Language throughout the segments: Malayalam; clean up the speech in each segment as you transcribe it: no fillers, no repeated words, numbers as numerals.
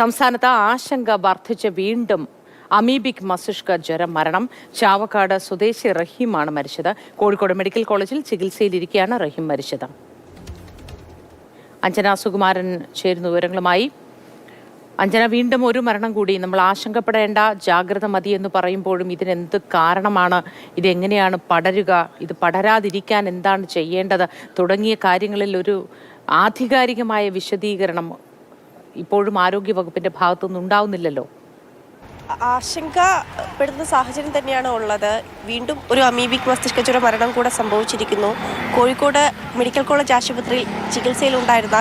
സംസ്ഥാനത്ത് ആശങ്ക വർദ്ധിച്ച് വീണ്ടും അമീബിക് മസ്തിഷ്ക ജ്വരം മരണം. ചാവക്കാട് സ്വദേശി റഹീമാണ് മരിച്ചത്. കോഴിക്കോട് മെഡിക്കൽ കോളേജിൽ ചികിത്സയിലിരിക്കെയാണ് റഹീം മരിച്ചത്. അഞ്ജന സുകുമാരൻ ചേരുന്ന വിവരങ്ങളുമായി. അഞ്ജന, വീണ്ടും ഒരു മരണം കൂടി. നമ്മൾ ആശങ്കപ്പെടേണ്ട, ജാഗ്രത മതി എന്ന് പറയുമ്പോഴും ഇതിനെന്ത് കാരണമാണ്, ഇതെങ്ങനെയാണ് പടരുക, ഇത് പടരാതിരിക്കാൻ എന്താണ് ചെയ്യേണ്ടത് തുടങ്ങിയ കാര്യങ്ങളിൽ ഒരു ആധികാരികമായ വിശദീകരണം ഇപ്പോഴും ആരോഗ്യവകുപ്പിന്റെ ഭാഗത്തുനിന്ന് ഉണ്ടാവുന്നില്ലല്ലോ. ആശങ്കപ്പെടുന്ന സാഹചര്യം തന്നെയാണ് ഉള്ളത്. വീണ്ടും ഒരു അമീബിക് മസ്തിഷ്ക ജ്വര മരണം കൂടെ സംഭവിച്ചിരിക്കുന്നു. കോഴിക്കോട് മെഡിക്കൽ കോളേജ് ആശുപത്രിയിൽ ചികിത്സയിലുണ്ടായിരുന്ന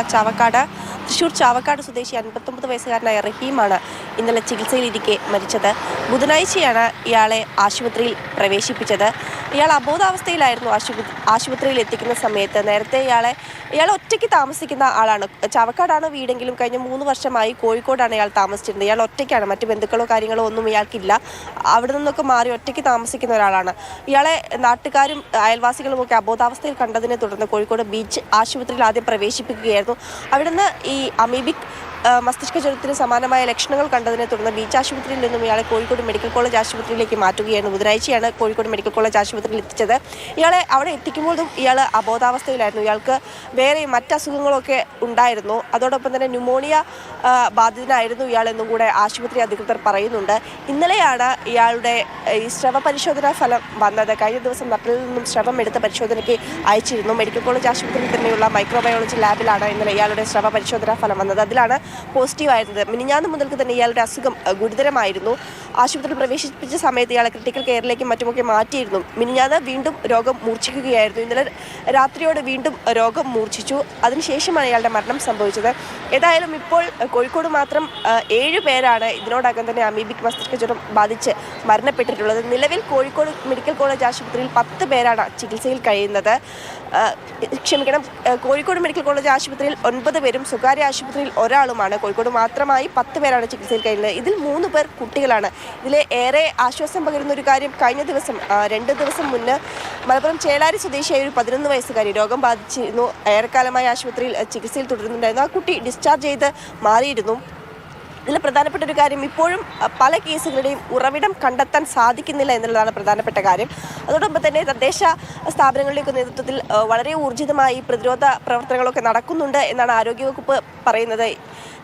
തൃശൂർ ചാവക്കാട് സ്വദേശി 59 വയസ്സുകാരനായ റഹീമാണ് ഇന്നലെ ചികിത്സയിലിരിക്കെ മരിച്ചത്. ബുധനാഴ്ചയാണ് ഇയാളെ ആശുപത്രിയിൽ പ്രവേശിപ്പിച്ചത്. ഇയാൾ അബോധാവസ്ഥയിലായിരുന്നു ആശുപത്രിയിൽ എത്തിക്കുന്ന സമയത്ത്. നേരത്തെ ഇയാൾ ഒറ്റയ്ക്ക് താമസിക്കുന്ന ആളാണ്. ചാവക്കാടാണ് വീടെങ്കിലും കഴിഞ്ഞ 3 വർഷമായി കോഴിക്കോടാണ് ഇയാൾ താമസിച്ചിരുന്നത്. ഇയാൾ ഒറ്റയ്ക്കാണ്, മറ്റു ബന്ധുക്കളോ കാര്യങ്ങളോ ഒന്നും ഇയാൾക്കില്ല. അവിടെ നിന്നൊക്കെ മാറി ഒറ്റയ്ക്ക് താമസിക്കുന്ന ഒരാളാണ്. ഇയാളെ നാട്ടുകാരും അയൽവാസികളും ഒക്കെ അബോധാവസ്ഥയിൽ കണ്ടതിനെ തുടർന്ന് കോഴിക്കോട് ബീച്ച് ആശുപത്രിയിൽ ആദ്യം പ്രവേശിപ്പിക്കുകയായിരുന്നു. അവിടുന്ന് ഈ അമീബിക് മസ്തിഷ്ക ജ്വരത്തിന് സമാനമായ ലക്ഷണങ്ങൾ കണ്ടതിനെ തുടർന്ന് ബീച്ച് ആശുപത്രിയിൽ നിന്നും ഇയാളെ കോഴിക്കോട് മെഡിക്കൽ കോളേജ് ആശുപത്രിയിലേക്ക് മാറ്റുകയായിരുന്നു. ബുധനാഴ്ചയാണ് കോഴിക്കോട് മെഡിക്കൽ കോളേജ് ആശുപത്രിയിൽ എത്തിച്ചത്. ഇയാളെ അവിടെ എത്തിക്കുമ്പോഴും ഇയാൾ അബോധാവസ്ഥയിലായിരുന്നു. ഇയാൾക്ക് വേറെ മറ്റ് അസുഖങ്ങളൊക്കെ ഉണ്ടായിരുന്നു. അതോടൊപ്പം തന്നെ ന്യൂമോണിയ ബാധിതനായിരുന്നു ഇയാളെന്നും കൂടെ ആശുപത്രി അധികൃതർ പറയുന്നുണ്ട്. ഇന്നലെയാണ് ഇയാളുടെ ഈ സ്രവ പരിശോധനാ ഫലം വന്നത്. കഴിഞ്ഞ ദിവസം നട്ടിൽ നിന്നും സ്രവം എടുത്ത പരിശോധനയ്ക്ക് അയച്ചിരുന്നു. മെഡിക്കൽ കോളേജ് ആശുപത്രിയിൽ തന്നെയുള്ള മൈക്രോബയോളജി ലാബിലാണ് ഇന്നലെ ഇയാളുടെ സ്രവ പരിശോധനാ ഫലം വന്നത്. അതിലാണ് പോസിറ്റീവായിരുന്നത്. മിനിഞ്ഞാന്ന് മുതൽക്ക് തന്നെ ഇയാളുടെ അസുഖം ഗുരുതരമായിരുന്നു. ആശുപത്രിയിൽ പ്രവേശിപ്പിച്ച സമയത്ത് ഇയാളെ ക്രിട്ടിക്കൽ കെയറിലേക്കും മറ്റുമൊക്കെ മാറ്റിയിരുന്നു. മിനിഞ്ഞാന്ന് വീണ്ടും രോഗം മൂർച്ഛിക്കുകയായിരുന്നു. ഇന്നലെ രാത്രിയോടെ വീണ്ടും രോഗം മൂർച്ഛിച്ചു. അതിനുശേഷമാണ് ഇയാളുടെ മരണം സംഭവിച്ചത്. ഏതായാലും ഇപ്പോൾ കോഴിക്കോട് മാത്രം 7 പേരാണ് ഇതിനോടകം തന്നെ അമീബിക് മസ്തിഷ്ക ജ്വരം ബാധിച്ച് മരണപ്പെട്ടിട്ടുള്ളത്. നിലവിൽ കോഴിക്കോട് മെഡിക്കൽ കോളേജ് ആശുപത്രിയിൽ 10 പേരാണ് ചികിത്സയിൽ കഴിയുന്നത്. കോഴിക്കോട് മെഡിക്കൽ കോളേജ് ആശുപത്രിയിൽ 9 പേരും സ്വകാര്യ ആശുപത്രിയിൽ ഒരാളുമാണ്. കോഴിക്കോട് മാത്രമായി 10 പേരാണ് ചികിത്സയിൽ കഴിയുന്നത്. ഇതിൽ 3 പേർ കുട്ടികളാണ്. ഇതിലെ ഏറെ ആശ്വാസം പകരുന്ന ഒരു കാര്യം, കഴിഞ്ഞ ദിവസം 2 ദിവസം മുന്നേ മലപ്പുറം ചേളാരി സ്വദേശിയായ ഒരു 11 വയസ്സുകാരി രോഗം ബാധിച്ചിരുന്നു. ഏറെക്കാലമായി ആശുപത്രിയിൽ ചികിത്സയിൽ തുടരുന്നുണ്ടായിരുന്നു. ആ കുട്ടി ഡിസ്ചാർജ് ചെയ്ത് മാറിയിരുന്നു. ഇതിൽ പ്രധാനപ്പെട്ട ഒരു കാര്യം, ഇപ്പോഴും പല കേസുകളുടെയും ഉറവിടം കണ്ടെത്താൻ സാധിക്കുന്നില്ല എന്നുള്ളതാണ് പ്രധാനപ്പെട്ട കാര്യം. അതോടൊപ്പം തന്നെ തദ്ദേശ സ്ഥാപനങ്ങളുടെയൊക്കെ നേതൃത്വത്തിൽ വളരെ ഊർജിതമായി പ്രതിരോധ പ്രവർത്തനങ്ങളൊക്കെ നടക്കുന്നുണ്ട് എന്നാണ് ആരോഗ്യവകുപ്പ് പറയുന്നത്.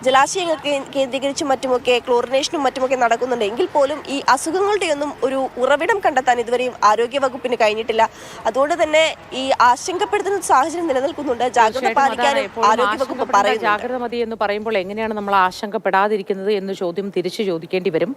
ജലാശയങ്ങൾ കേന്ദ്രീകരിച്ചും മറ്റുമൊക്കെ ക്ലോറിനേഷനും മറ്റുമൊക്കെ നടക്കുന്നുണ്ട്. എങ്കിൽ പോലും ഈ അസുഖങ്ങളുടെയൊന്നും ഒരു ഉറവിടം കണ്ടെത്താൻ ഇതുവരെയും ആരോഗ്യവകുപ്പിന് കഴിഞ്ഞിട്ടില്ല. അതുകൊണ്ട് തന്നെ ഈ ആശങ്കപ്പെടുത്തുന്ന സാഹചര്യം നിലനിൽക്കുന്നുണ്ട്. ജാഗ്രത പാലിക്കാനും ആരോഗ്യവകുപ്പ് പറയുന്നു. ജാഗ്രത മതി എന്ന് പറയുമ്പോൾ എങ്ങനെയാണ് നമ്മൾ ആശങ്കപ്പെടാതിരിക്കുന്നത് എന്ന് ചോദ്യം തിരിച്ചു ചോദിക്കേണ്ടി വരും.